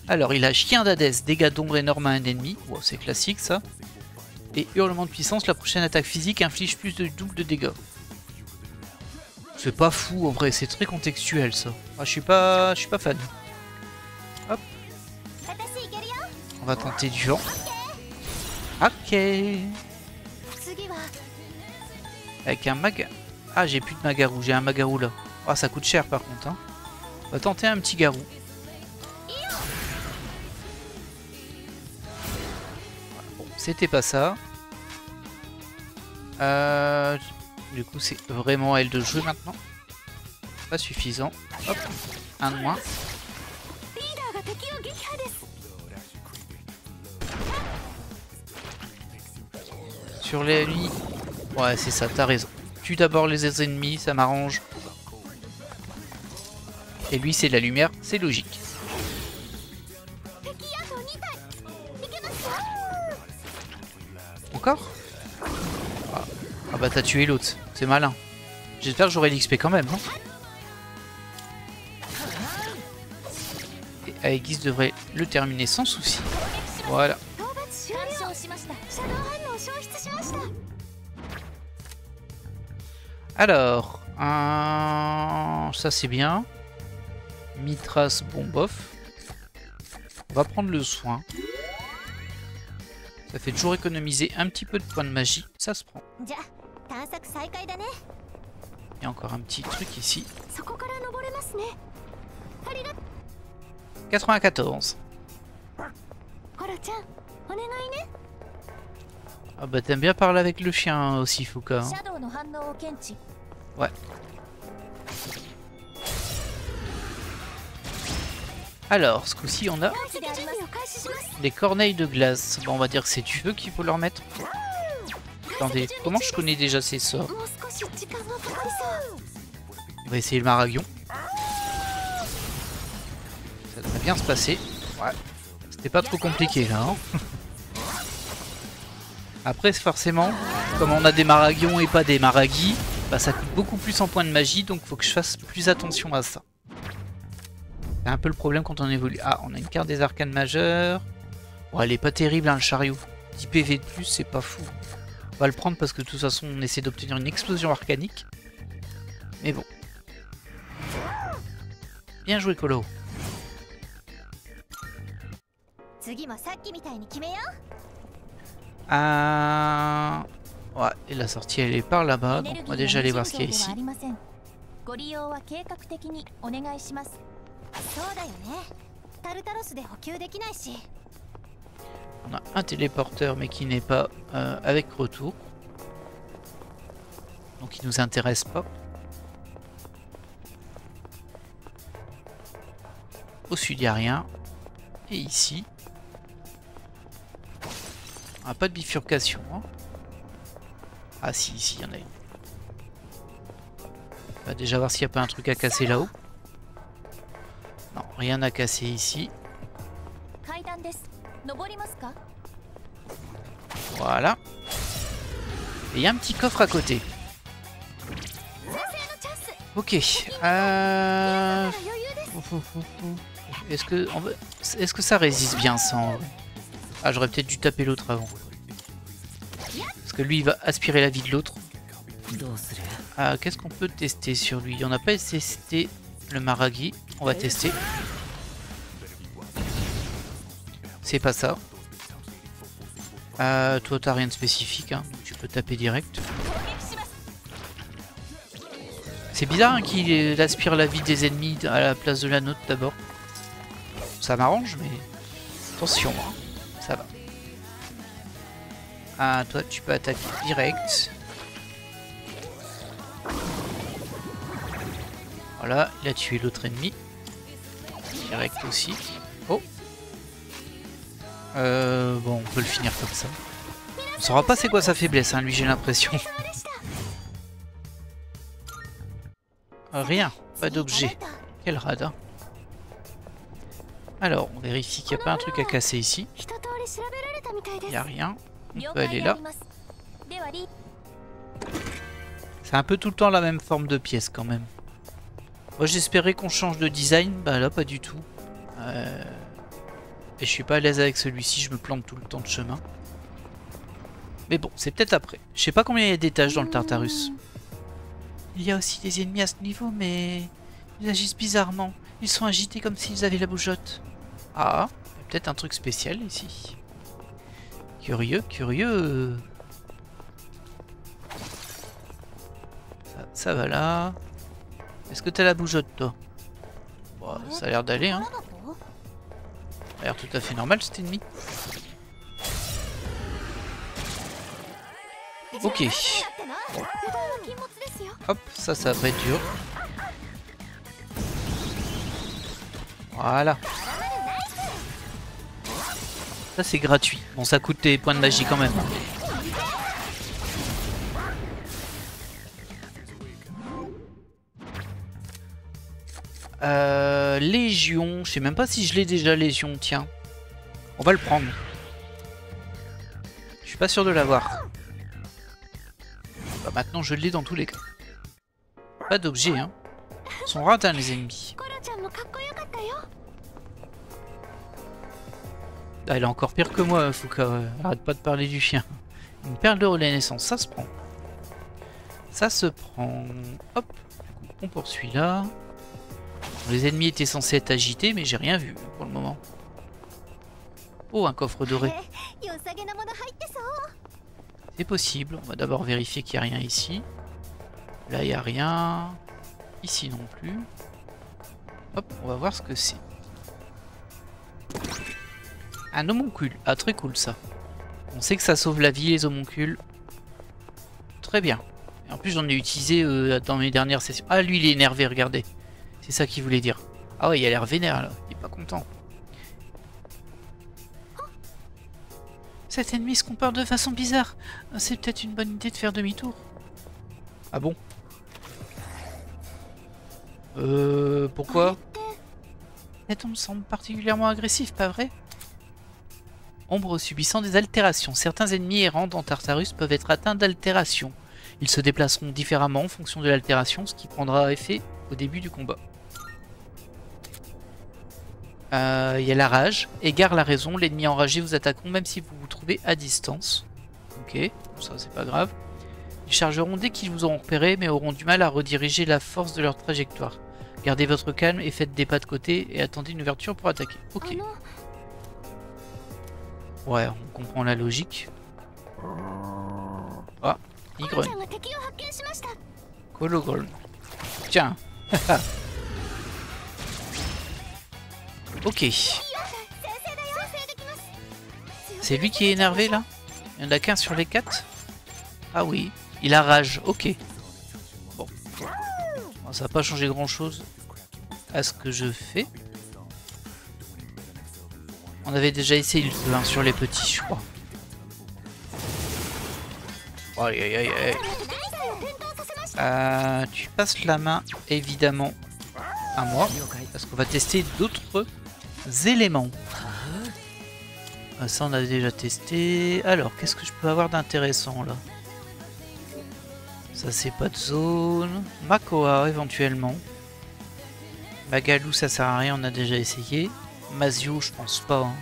Alors, il a chien d'Hadès, dégâts d'ombre énorme à un ennemi. Wow, c'est classique ça. Et hurlement de puissance, la prochaine attaque physique inflige plus de double de dégâts. C'est pas fou en vrai, c'est très contextuel ça. Ah, je suis pas fan. Hop. On va tenter du vent. Ok. Avec un mag... Ah, j'ai plus de magarou, j'ai un magarou là. Ah, ça coûte cher par contre. Hein. On va tenter un petit garou. Bon, c'était pas ça. Du coup, c'est vraiment à elle de jouer maintenant. Pas suffisant. Hop, un de moins. Sur les ennemis. Ouais, c'est ça, t'as raison. Tue d'abord les ennemis, ça m'arrange. Et lui, c'est la lumière, c'est logique. Encore? Ah bah t'as tué l'autre, c'est malin. J'espère que j'aurai l'XP quand même, non? Et Aegis devrait le terminer sans souci. Voilà. Alors, ça c'est bien. Mitras, bon bof. On va prendre le soin. Ça fait toujours économiser un petit peu de points de magie. Ça se prend. Il y a encore un petit truc ici. 94. Ah bah t'aimes bien parler avec le chien aussi, Fuka. Hein. Ouais. Alors, ce coup-ci, on a des corneilles de glace. Bon, on va dire que c'est du feu qu'il faut leur mettre. Attendez, comment je connais déjà ces sorts? On va essayer le Maragion. Ça devrait bien se passer. Ouais. C'était pas trop compliqué là. Hein. Après, forcément, comme on a des Maragions et pas des Maragis, bah, ça coûte beaucoup plus en points de magie, donc faut que je fasse plus attention à ça. C'est un peu le problème quand on évolue. Ah, on a une carte des arcanes majeures. Bon, elle est pas terrible, hein, le chariot. 10 PV de plus, c'est pas fou. On va le prendre parce que de toute façon, on essaie d'obtenir une explosion arcanique. Mais bon. Bien joué, Colo. Ouais, et la sortie elle est par là-bas, donc on va déjà aller voir ce qu'il y a ici. On a un téléporteur mais qui n'est pas avec retour. Donc il nous intéresse pas. Au sud il n'y a rien. Et ici. On n'a pas de bifurcation. Hein. Ah si, ici il y en a une. On va déjà voir s'il n'y a pas un truc à casser là-haut. Non, rien à casser ici. Voilà. Et il y a un petit coffre à côté. Ok. Est-ce que ça résiste bien ça en vrai? Ah, j'aurais peut-être dû taper l'autre avant. Parce que lui, il va aspirer la vie de l'autre. Ah, qu'est-ce qu'on peut tester sur lui? On n'a pas testé le Maragi. On va tester. C'est pas ça. Toi, t'as rien de spécifique. Hein, donc tu peux taper direct. C'est bizarre hein, qu'il aspire la vie des ennemis à la place de la nôtre d'abord. Ça m'arrange, mais attention, hein, ça va. Ah, toi, tu peux attaquer direct. Voilà, il a tué l'autre ennemi. direct aussi. Oh. Bon, on peut le finir comme ça. On saura pas c'est quoi sa faiblesse, hein, lui j'ai l'impression. Rien, pas d'objet. Quel radin. Alors, on vérifie qu'il n'y a pas un truc à casser ici. Il n'y a rien. On peut aller là. C'est un peu tout le temps la même forme de pièce quand même. Moi j'espérais qu'on change de design. Bah là, pas du tout. Et je suis pas à l'aise avec celui-ci, je me plante tout le temps de chemin. Mais bon, c'est peut-être après. Je sais pas combien il y a d'étages dans le Tartarus. Il y a aussi des ennemis à ce niveau, mais ils agissent bizarrement. Ils sont agités comme s'ils avaient la bougeotte. Ah, peut-être un truc spécial ici. Curieux, curieux. Ça va là. Est-ce que t'as la bougeotte, toi? Bon, ça a l'air d'aller, hein. Ça a l'air tout à fait normal, cet ennemi. Ok. Hop, ça va pas être dur. Voilà. Ça c'est gratuit. Bon, ça coûte des points de magie quand même. Légion. Je sais même pas si je l'ai déjà, Légion. Tiens. On va le prendre. Je suis pas sûr de l'avoir. Bah, maintenant je l'ai dans tous les cas. Pas d'objet, hein. Ils sont radins les ennemis. Ah, elle est encore pire que moi, Fuka. Arrête pas de parler du chien. Une perle de renaissance, ça se prend. Ça se prend. Hop. On poursuit là. Les ennemis étaient censés être agités, mais j'ai rien vu pour le moment. Oh, un coffre doré. C'est possible. On va d'abord vérifier qu'il n'y a rien ici. Là, il n'y a rien. Ici non plus. Hop, on va voir ce que c'est. Un homoncule. Ah, très cool ça. On sait que ça sauve la vie, les homoncules. Très bien. Et en plus, j'en ai utilisé dans mes dernières sessions. Ah, lui, il est énervé, regardez. C'est ça qu'il voulait dire. Ah ouais, il a l'air vénère, là. Il est pas content. Cet ennemi se comporte de façon bizarre. C'est peut-être une bonne idée de faire demi-tour. Ah bon? Pourquoi? Cet homme semble particulièrement agressif, pas vrai? Ombre subissant des altérations. Certains ennemis errants dans Tartarus peuvent être atteints d'altérations. Ils se déplaceront différemment en fonction de l'altération, ce qui prendra effet au début du combat. Il y a la rage. Égare la raison. L'ennemi enragé vous attaqueront même si vous vous trouvez à distance. Ok, ça c'est pas grave. Ils chargeront dès qu'ils vous auront repéré, mais auront du mal à rediriger la force de leur trajectoire. Gardez votre calme et faites des pas de côté et attendez une ouverture pour attaquer. Ok. Ouais, on comprend la logique. Ah, il grogne. Kologol. Tiens. Ok. C'est lui qui est énervé là? Il y en a qu'un sur les 4? Ah oui, il a rage, ok. Bon. Bon, ça va pas changer grand chose à ce que je fais. On avait déjà essayé le feu hein, sur les petits, je crois. Aïe aïe aïe aïe. Tu passes la main évidemment à moi parce qu'on va tester d'autres éléments. Ça on a déjà testé. Alors qu'est-ce que je peux avoir d'intéressant là? Ça c'est pas de zone. Makoa éventuellement. Magalou ça sert à rien, on a déjà essayé. Mazio je pense pas. Hein.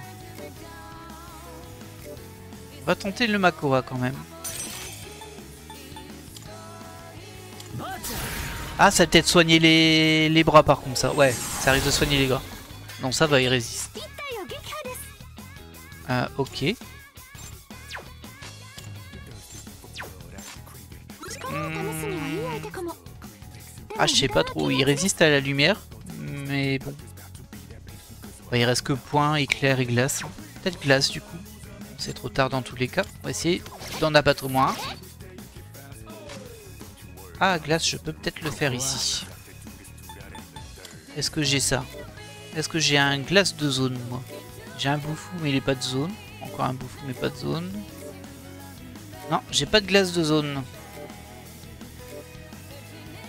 On va tenter le Makoa quand même. Ah ça va peut-être soigner les bras par contre ça. Ouais ça risque de soigner les bras. Non ça va il résiste. Ok. Ah je sais pas trop, il résiste à la lumière. Mais bon. Ouais, il reste que point, éclair et glace. Peut-être glace du coup. C'est trop tard dans tous les cas. On va essayer d'en abattre au moins un. Ah glace je peux peut-être le faire ici. Est-ce que j'ai ça? Est-ce que j'ai un glace de zone, moi? J'ai un bouffou, mais il n'est pas de zone. Encore un bouffou, mais pas de zone. Non, j'ai pas de glace de zone.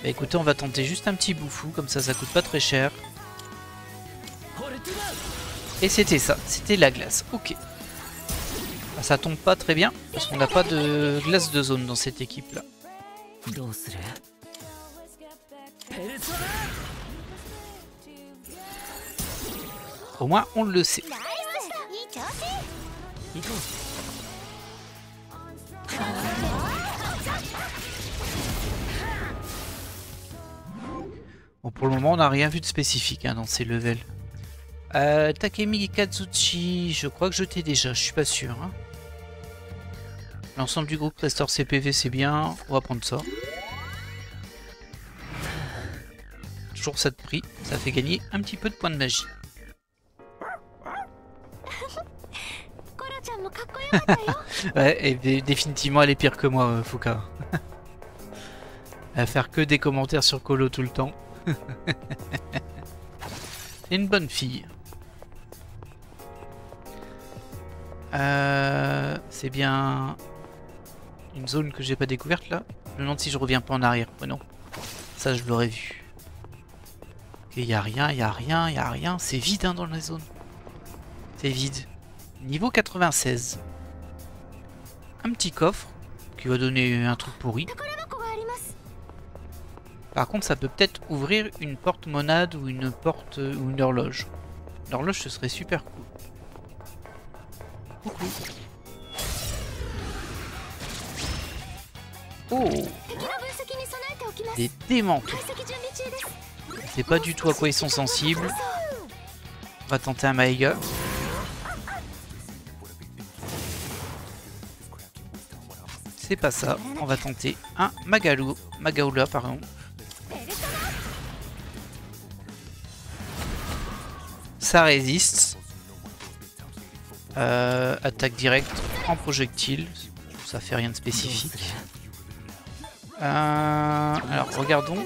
Bah écoutez, on va tenter juste un petit bouffou, comme ça coûte pas très cher. Et c'était ça, c'était la glace, ok. Ah, ça tombe pas très bien, parce qu'on n'a pas de glace de zone dans cette équipe-là. Au moins, on le sait. Bon, pour le moment, on n'a rien vu de spécifique hein, dans ces levels. Takemi Kazuchi, je crois que je t'ai déjà, je suis pas sûr. Hein. L'ensemble du groupe restaure ses PV, c'est bien. On va prendre ça. Toujours ça de prix, ça fait gagner un petit peu de points de magie. Ouais, et définitivement elle est pire que moi, Fuka. Elle va faire que des commentaires sur Colo tout le temps. C'est une bonne fille. C'est bien une zone que j'ai pas découverte là. Je me demande si je reviens pas en arrière. Oh non, ça je l'aurais vu. Et y a rien, y a rien, y a rien. C'est vide hein, dans la zone. C'est vide. Niveau 96. Un petit coffre qui va donner un truc pourri. Par contre, ça peut peut-être ouvrir une porte monade ou une porte ou une horloge. L'horloge, ce serait super cool. Coucou. Oh, des démentons. Je sais pas du tout à quoi ils sont sensibles. On va tenter un Maega. C'est pas ça. On va tenter un Magaoula, pardon. Ça résiste. Attaque directe en projectile. Ça fait rien de spécifique. Alors regardons.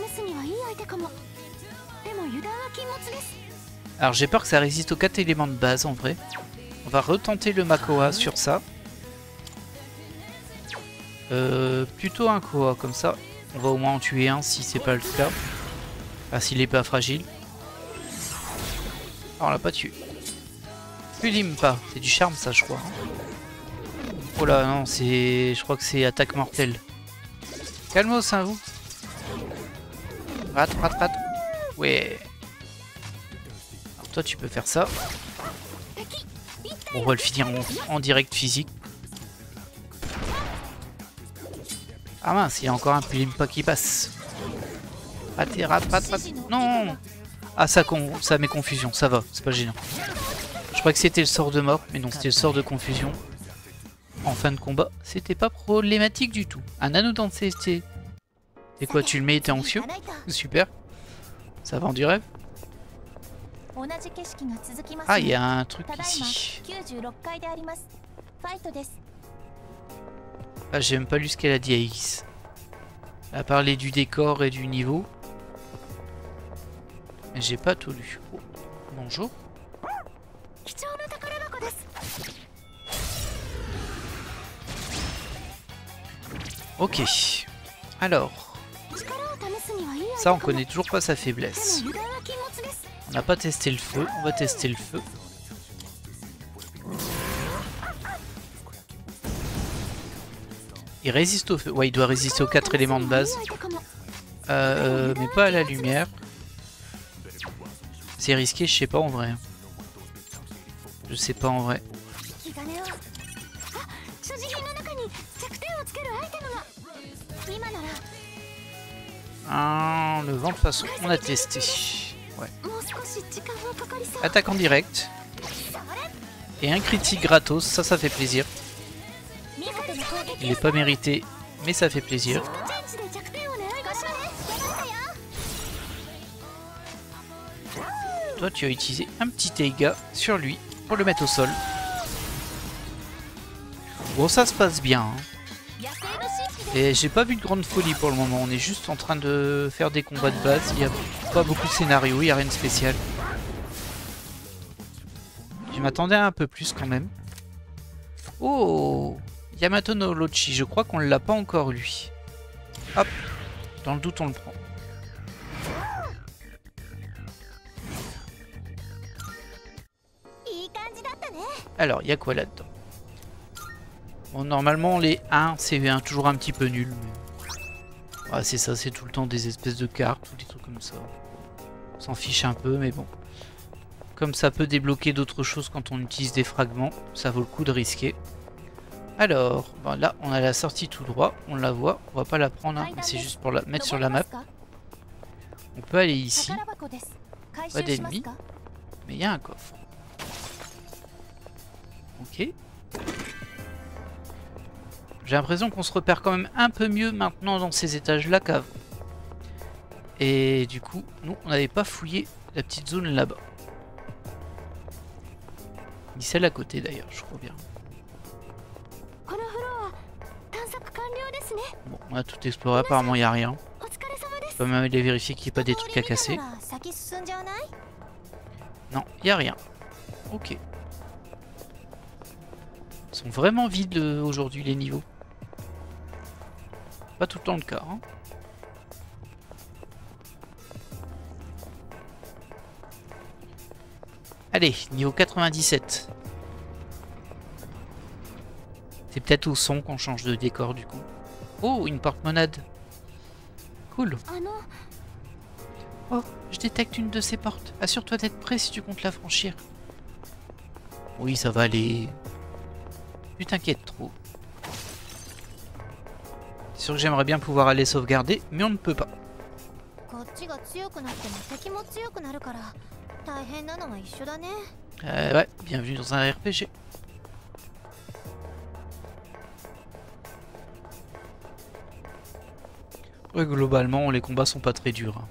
Alors j'ai peur que ça résiste aux 4 éléments de base en vrai. On va retenter le Makoa sur ça. Plutôt un Koa comme ça. On va au moins en tuer un si c'est pas le cas. Enfin s'il est pas fragile. Ah, on l'a pas tué. Ulime pas, c'est du charme ça je crois. Oh là non, c'est. Je crois que c'est attaque mortelle. Calmos hein vous. Rat. Ouais. Alors toi tu peux faire ça. On va le finir en direct physique. Ah mince, il y a encore un Pulimpa qui passe. Rat. Non. Ah ça met confusion, ça va, c'est pas gênant. Je crois que c'était le sort de mort, mais non, c'était le sort de confusion. En fin de combat, c'était pas problématique du tout. Un anneau dans CST. C'est quoi, tu le mets et t'es anxieux? Super. Ça vend du rêve. Ah, il y a un truc ici. Ah, j'ai même pas lu ce qu'elle a dit à X. Elle a parlé du décor et du niveau. Mais j'ai pas tout lu. Oh, bonjour. Ok. Alors. Ça, on connaît toujours pas sa faiblesse. On n'a pas testé le feu. On va tester le feu. Il résiste au feu. Ouais, il doit résister aux 4 éléments de base. Mais pas à la lumière. C'est risqué, je sais pas en vrai. Je sais pas en vrai. Ah, le vent de façon, on a testé. Ouais. Attaque en direct. Et un critique gratos, ça fait plaisir. Il n'est pas mérité, mais ça fait plaisir. Toi, tu as utilisé un petit Teiga sur lui pour le mettre au sol. Bon, ça se passe bien. Hein. Et j'ai pas vu de grande folie pour le moment. On est juste en train de faire des combats de base. Il n'y a pas beaucoup de scénario, il n'y a rien de spécial. m'attendais à un peu plus quand même. Oh, Yamato no Orochi, je crois qu'on l'a pas encore lui. Hop, dans le doute on le prend. Alors, il y a quoi là-dedans? Bon, normalement les 1, c'est toujours un petit peu nul. Mais... ah, c'est ça, c'est tout le temps des espèces de cartes ou des trucs comme ça. On s'en fiche un peu, mais bon. Comme ça peut débloquer d'autres choses quand on utilise des fragments, ça vaut le coup de risquer. Alors, ben là, on a la sortie tout droit, on la voit, on va pas la prendre, hein, mais c'est juste pour la mettre sur la map. On peut aller ici, pas d'ennemis, mais il y a un coffre. Ok. J'ai l'impression qu'on se repère quand même un peu mieux maintenant dans ces étages-là qu'avant. Et du coup, nous, on n'avait pas fouillé la petite zone là-bas. Ni celle à côté d'ailleurs, je crois bien. Bon, on a tout exploré, apparemment il n'y a rien. Je peux même aller vérifier qu'il n'y ait pas des trucs à casser. Non, il n'y a rien. Ok. Ils sont vraiment vides aujourd'hui les niveaux. Pas tout le temps le cas. Hein. Allez, niveau 97. C'est peut-être au son qu'on change de décor du coup. Oh, une porte-monade. Cool. Oh, je détecte une de ces portes. Assure-toi d'être prêt si tu comptes la franchir. Oui, ça va aller. Tu t'inquiètes trop. C'est sûr que j'aimerais bien pouvoir aller sauvegarder, mais on ne peut pas. Ouais, bienvenue dans un RPG. Ouais, globalement, les combats sont pas très durs. Hein.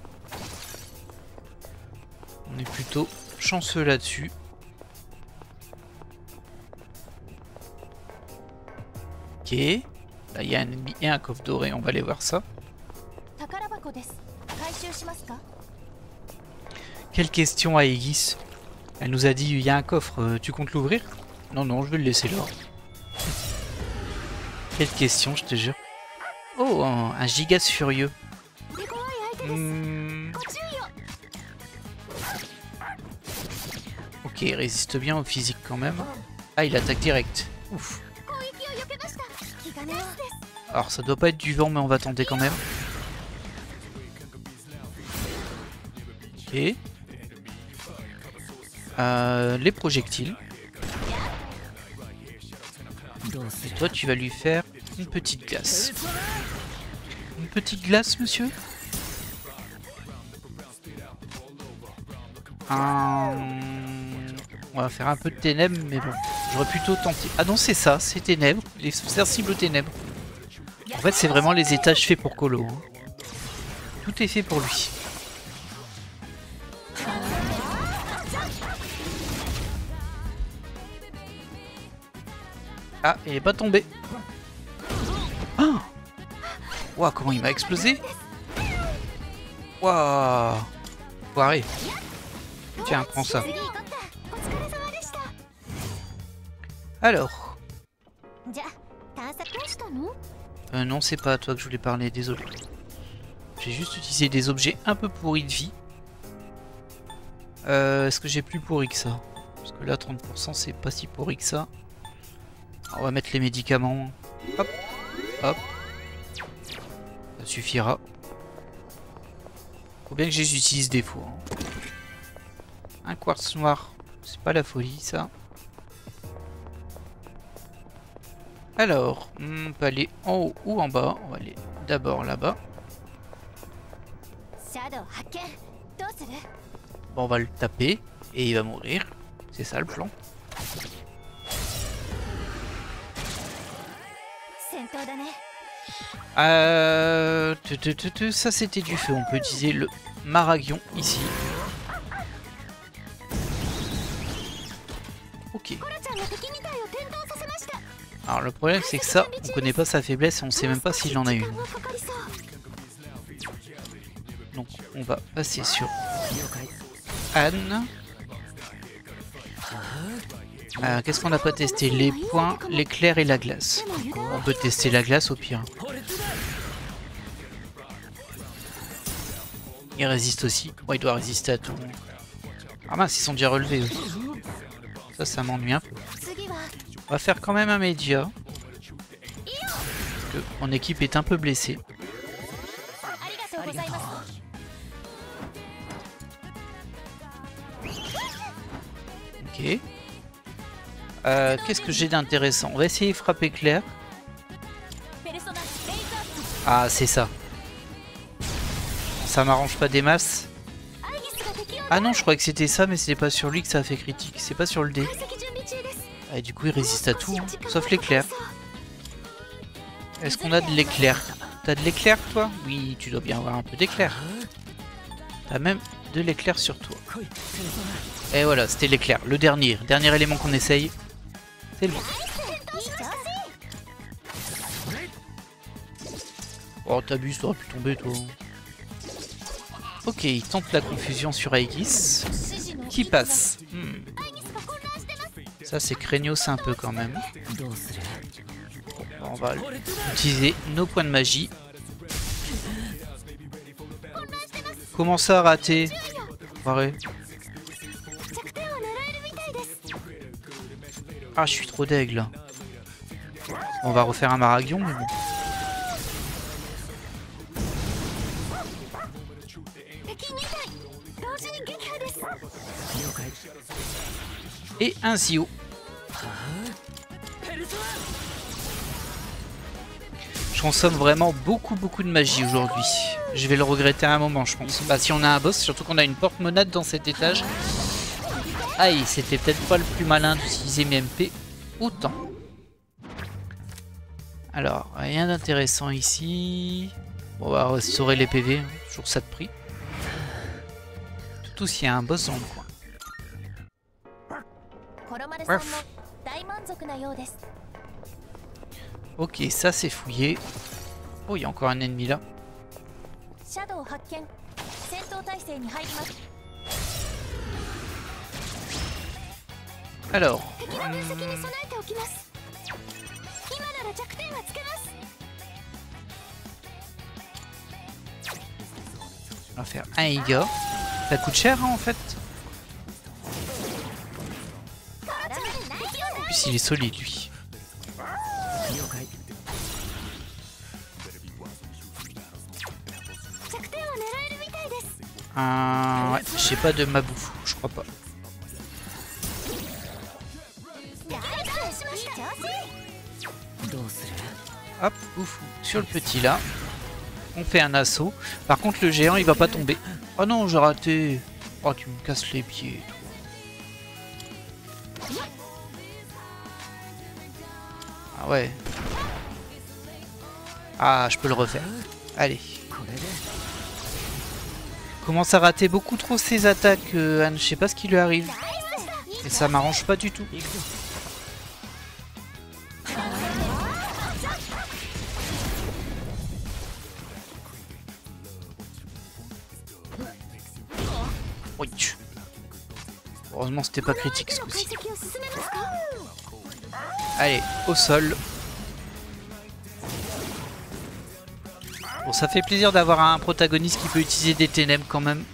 On est plutôt chanceux là-dessus. Ok. Là, il y a un ennemi et un coffre doré. On va aller voir ça. Quelle question à Aegis? Elle nous a dit il y a un coffre. Tu comptes l'ouvrir? Non, non, je vais le laisser là. Quelle question, je te jure. Oh, un gigas furieux. Ok, il résiste bien au physique quand même. Ah, il attaque direct. Ouf. Alors, ça doit pas être du vent, mais on va tenter quand même. Ok. Les projectiles. Et toi, tu vas lui faire une petite glace. Une petite glace, monsieur? On va faire un peu de ténèbres, mais bon. J'aurais plutôt tenté... ah non, c'est ça, c'est ténèbres. Les sensibles aux ténèbres. En fait, c'est vraiment les étages faits pour Colo. Hein. Tout est fait pour lui. Ah, il est pas tombé. Ah! Waouh, comment il m'a explosé? Waouh! Foiré. Tiens, prends ça. Alors. Non, c'est pas à toi que je voulais parler, désolé. J'ai juste utilisé des objets un peu pourris de vie. Est-ce que j'ai plus pourri que ça? Parce que là, 30%, c'est pas si pourri que ça. On va mettre les médicaments. Hop, hop. Ça suffira. Faut bien que je les utilise des fois. Hein. Un quartz noir, c'est pas la folie ça. Alors, on peut aller en haut ou en bas. On va aller d'abord là-bas. Bon, on va le taper et il va mourir. C'est ça le plan. Ça c'était du feu. On peut utiliser le Maragion ici. Ok. Alors le problème c'est que ça, on connaît pas sa faiblesse et on sait même pas s'il en a une. Donc on va passer sur Anne. Qu'est-ce qu'on n'a pas testé? Les points, l'éclair et la glace. On peut tester la glace au pire. Il résiste aussi. Ouais, il doit résister à tout. Ah mince, ils sont déjà relevés aussi. Ça m'ennuie un peu. On va faire quand même un média. Parce que mon équipe est un peu blessée. Ok. Qu'est-ce que j'ai d'intéressant? On va essayer de frapper clair. Ah, c'est ça. Ça m'arrange pas des masses. Ah non, je croyais que c'était ça, mais c'était pas sur lui que ça a fait critique. C'est pas sur le dé. Ah, et du coup, il résiste à tout, hein, sauf l'éclair. Est-ce qu'on a de l'éclair? T'as de l'éclair, toi? Oui, tu dois bien avoir un peu d'éclair. T'as même de l'éclair sur toi. Et voilà, c'était l'éclair. Le dernier élément qu'on essaye. C'est lui. Oh, t'abuses, t'aurais pu tomber, toi. Ok, il tente la confusion sur Aegis. Qui passe? Ça, c'est craignos un peu quand même. On va utiliser nos points de magie. Comment ça, rater? Pareil. Ah, je suis trop deg là. On va refaire un Maragion, mais bon. Et un Zio. Je consomme vraiment beaucoup de magie aujourd'hui. Je vais le regretter à un moment, je pense. Bah, si on a un boss, surtout qu'on a une porte-monade dans cet étage. Aïe, c'était peut-être pas le plus malin d'utiliser mes MP autant. Alors, rien d'intéressant ici. Bon, on va restaurer les PV, hein. Toujours ça de prix. Surtout s'il y a un boss dans le coin. Bref. Ok, ça c'est fouillé. Oh, il y a encore un ennemi là. Alors. On va faire un Iga. Ça coûte cher hein, en fait. En plus il est solide lui. Ouais, j'ai pas de Maboufou, je crois pas. Hop, ouf, sur le petit là. On fait un assaut. Par contre le géant il va pas tomber. Oh non, j'ai raté. Oh, tu me casses les pieds. Toi. Ah ouais. Ah, je peux le refaire. Allez. Commence à rater beaucoup trop ses attaques, Anne. Je sais pas ce qui lui arrive. Et ça m'arrange pas du tout. Oui. Heureusement c'était pas critique ce coup-ci. Allez, au sol. Bon, ça fait plaisir d'avoir un protagoniste qui peut utiliser des ténèbres quand même.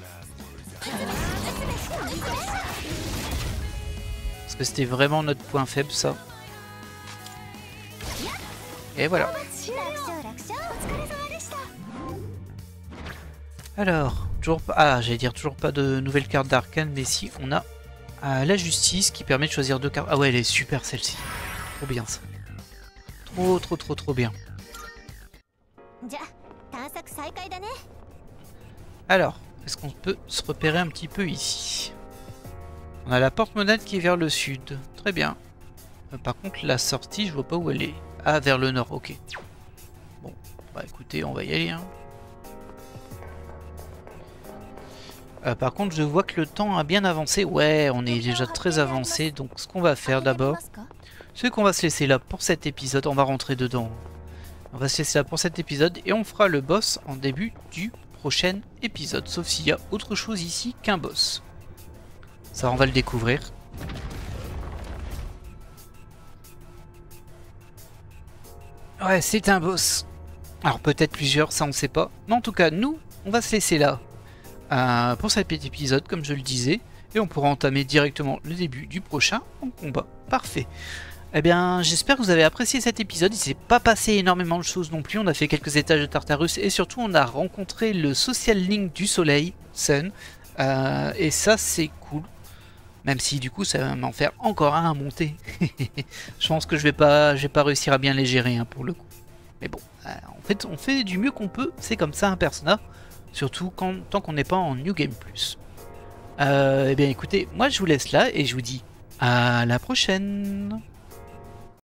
Parce que c'était vraiment notre point faible ça. Et voilà. Alors, toujours pas... Ah, j'allais dire toujours pas de nouvelles cartes d'arcane, mais si, on a la justice qui permet de choisir 2 cartes. Ah ouais, elle est super celle-ci. Trop bien ça. Trop bien. Alors, est-ce qu'on peut se repérer un petit peu ici? On a la porte-monade qui est vers le sud. Très bien. Par contre, la sortie, je vois pas où elle est. Ah, vers le nord, ok. Bon, bah écoutez, on va y aller. Hein. Par contre, je vois que le temps a bien avancé. Ouais, on est déjà très avancé. Donc, ce qu'on va faire d'abord, c'est qu'on va se laisser là pour cet épisode. On va rentrer dedans. On va se laisser là pour cet épisode et on fera le boss en début du prochain épisode. Sauf s'il y a autre chose ici qu'un boss. Ça, on va le découvrir. Ouais, c'est un boss. Alors peut-être plusieurs, ça on sait pas. Mais en tout cas, nous, on va se laisser là pour cet petit épisode, comme je le disais. Et on pourra entamer directement le début du prochain en combat. Parfait. Eh bien, j'espère que vous avez apprécié cet épisode. Il s'est pas passé énormément de choses non plus. On a fait quelques étages de Tartarus et surtout on a rencontré le Social Link du Soleil, Sun. Et ça c'est cool. Même si du coup ça va m'en faire encore un à monter. Je pense que je vais pas réussir à bien les gérer hein, pour le coup. Mais bon, en fait on fait du mieux qu'on peut. C'est comme ça un Persona. Surtout tant qu'on n'est pas en New Game Plus. Eh bien écoutez, moi je vous laisse là et je vous dis à la prochaine.